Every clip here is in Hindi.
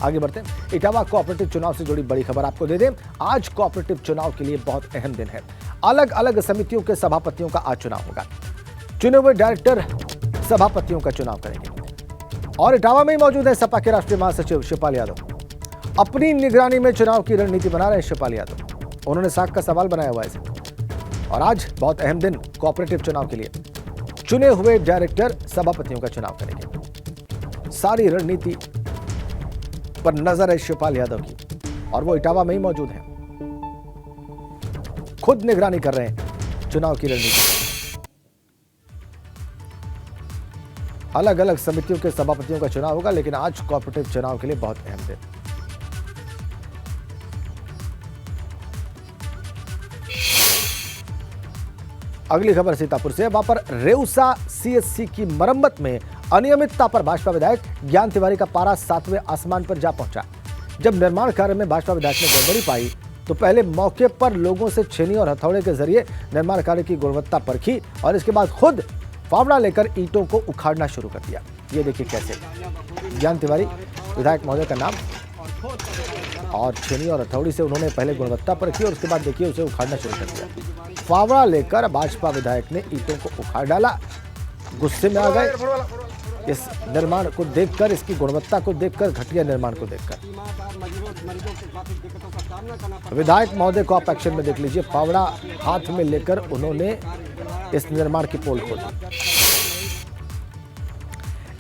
आगे बढ़ते हैं, इटावा कोऑपरेटिव चुनाव से जुड़ी बड़ी खबर आपको दे दें। आज कोऑपरेटिव चुनाव के लिए बहुत अहम दिन है। अलग अलग समितियों के सभापतियों का आज चुनाव होगा। चुने हुए डायरेक्टर सभापतियों का चुनाव करेंगे और इटावा में ही मौजूद है सपा के राष्ट्रीय महासचिव शिवपाल यादव। अपनी निगरानी में चुनाव की रणनीति बना रहे हैं शिवपाल यादव। उन्होंने साख का सवाल बनाया हुआ है इसे। और आज बहुत अहम दिन कोऑपरेटिव चुनाव के लिए। चुने हुए डायरेक्टर सभापतियों का चुनाव करेंगे। सारी रणनीति पर नजर है शिवपाल यादव की और वो इटावा में ही मौजूद हैं। खुद निगरानी कर रहे हैं चुनाव की रणनीति। अलग अलग समितियों के सभापतियों का चुनाव होगा, लेकिन आज कोऑपरेटिव चुनाव के लिए बहुत अहम दिन। अगली खबर सीतापुर से। वहां पर रेउसा सीएससी की मरम्मत में अनियमितता पर भाजपा विधायक ज्ञान तिवारी का पारा 7वें आसमान पर जा पहुंचा। जब निर्माण कार्य में भाजपा विधायक ने गड़बड़ी पाई तो पहले मौके पर लोगों से छेनी और हथौड़े के जरिए निर्माण कार्य की गुणवत्ता परखी और इसके बाद खुद फावड़ा लेकर ईंटों को उखाड़ना शुरू कर दिया। ये देखिए कैसे ज्ञान तिवारी विधायक महोदय का नाम, और छेनी और हथौड़ी से उन्होंने पहले गुणवत्ता परखी और उसके बाद देखिए उसे उखाड़ना शुरू कर दिया। फावड़ा लेकर भाजपा विधायक ने ईंटों को उखाड़ डाला। गुस्से में आ गए इस निर्माण को देखकर, इसकी गुणवत्ता को देखकर, घटिया निर्माण को देखकर। विधायक महोदय को आप एक्शन में देख लीजिए। फावड़ा हाथ में लेकर उन्होंने इस निर्माण की पोल खोली।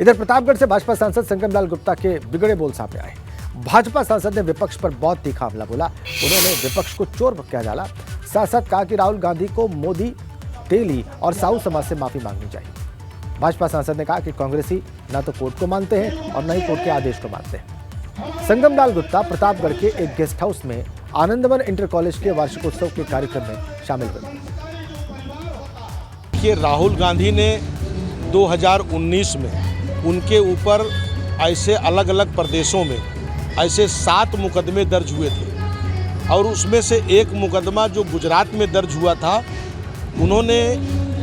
इधर प्रतापगढ़ से भाजपा सांसद संगम लाल गुप्ता के बिगड़े बोल सामने आए। भाजपा सांसद ने विपक्ष पर बहुत तीखा हमला बोला। उन्होंने विपक्ष को चोर कह डाला। साथ साथ कहा कि राहुल गांधी को मोदी, तेली और साहू समाज से माफी मांगनी चाहिए। भाजपा सांसद ने कहा कि कांग्रेसी न तो कोर्ट को मानते हैं और न ही कोर्ट के आदेश को मानते हैं। संगम लाल गुप्ता प्रतापगढ़ के एक गेस्ट हाउस में आनंदवन इंटर कॉलेज के वार्षिकोत्सव के कार्यक्रम में शामिल हुए। कि राहुल गांधी ने 2019 में उनके ऊपर ऐसे अलग अलग प्रदेशों में ऐसे 7 मुकदमे दर्ज हुए थे और उसमें से एक मुकदमा जो गुजरात में दर्ज हुआ था, उन्होंने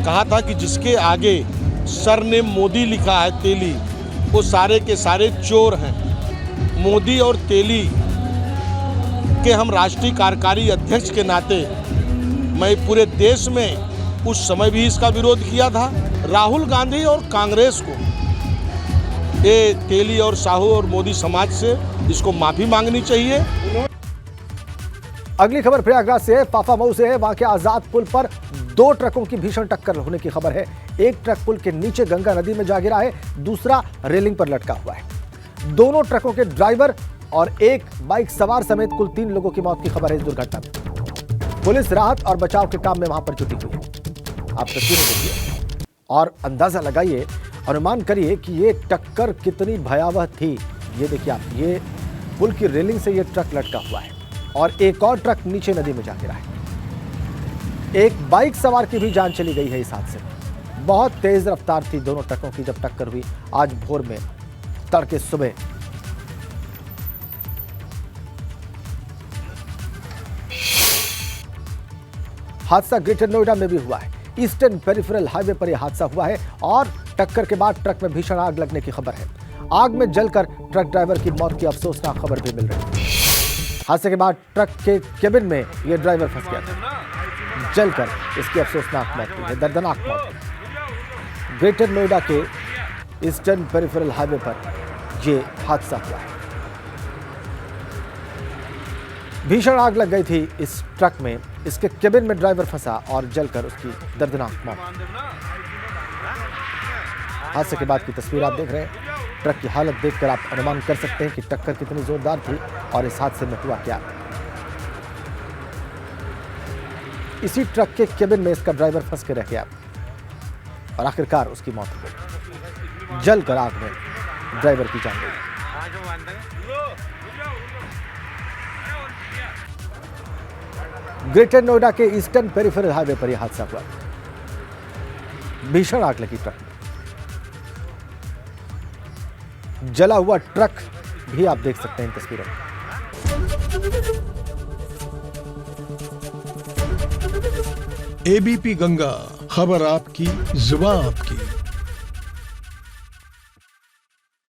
कहा था कि जिसके आगे सर ने मोदी लिखा है, तेली, वो सारे के सारे चोर हैं। मोदी और तेली के हम राष्ट्रीय कार्यकारी अध्यक्ष के नाते मैं पूरे देश में उस समय भी इसका विरोध किया था। राहुल गांधी और कांग्रेस को ये तेली और साहू और मोदी समाज से इसको माफी मांगनी चाहिए। अगली खबर प्रयागराज से है, फाफामऊ से है। वहां के आजाद पुल पर 2 ट्रकों की भीषण टक्कर होने की खबर है। एक ट्रक पुल के नीचे गंगा नदी में जा गिरा है, दूसरा रेलिंग पर लटका हुआ है। दोनों ट्रकों के ड्राइवर और एक बाइक सवार समेत कुल 3 लोगों की मौत की खबर है इस दुर्घटना में। पुलिस राहत और बचाव के काम में वहां पर जुटी हुई है। आप तस्वीरें देखिए और अंदाजा लगाइए, अनुमान करिए कि ये टक्कर कितनी भयावह थी। ये देखिए आप, ये पुल की रेलिंग से ये ट्रक लटका हुआ है और एक और ट्रक नीचे नदी में जा गिरा है। एक बाइक सवार की भी जान चली गई है इस हादसे में। बहुत तेज रफ्तार थी दोनों ट्रकों की जब टक्कर हुई आज भोर में, तड़के सुबह। हादसा ग्रेटर नोएडा में भी हुआ है। ईस्टर्न पेरिफेरल हाईवे पर यह हादसा हुआ है और टक्कर के बाद ट्रक में भीषण आग लगने की खबर है। आग में जलकर ट्रक ड्राइवर की मौत की अफसोसनाक खबर भी मिल रही है। हादसे के बाद ट्रक के केबिन में यह ड्राइवर फंस गया था। जलकर इसकी अफसोसनाक मौत हुई है, दर्दनाक मौत। ग्रेटर नोएडा के ईस्टर्न पेरिफेरल हाईवे पर यह हादसा हुआ है। भीषण आग लग गई थी इस ट्रक में, इसके केबिन में ड्राइवर फंसा और जलकर उसकी दर्दनाक मौत। हादसे के बाद की तस्वीर आप देख रहे हैं। ट्रक की हालत देखकर आप अनुमान कर सकते हैं कि टक्कर कितनी जोरदार थी और इस हादसे में हुआ क्या। इसी ट्रक के केबिन में इसका ड्राइवर फंस के रह गया और आखिरकार उसकी मौत हो गई। जलकर आग में ड्राइवर की जान गई। ग्रेटर नोएडा के ईस्टर्न पेरिफेरल हाईवे पर यह हादसा हुआ। भीषण आग लगी ट्रक में। जला हुआ ट्रक भी आप देख सकते हैं इन तस्वीरों में। एबीपी गंगा, खबर आपकी, जुबान आपकी।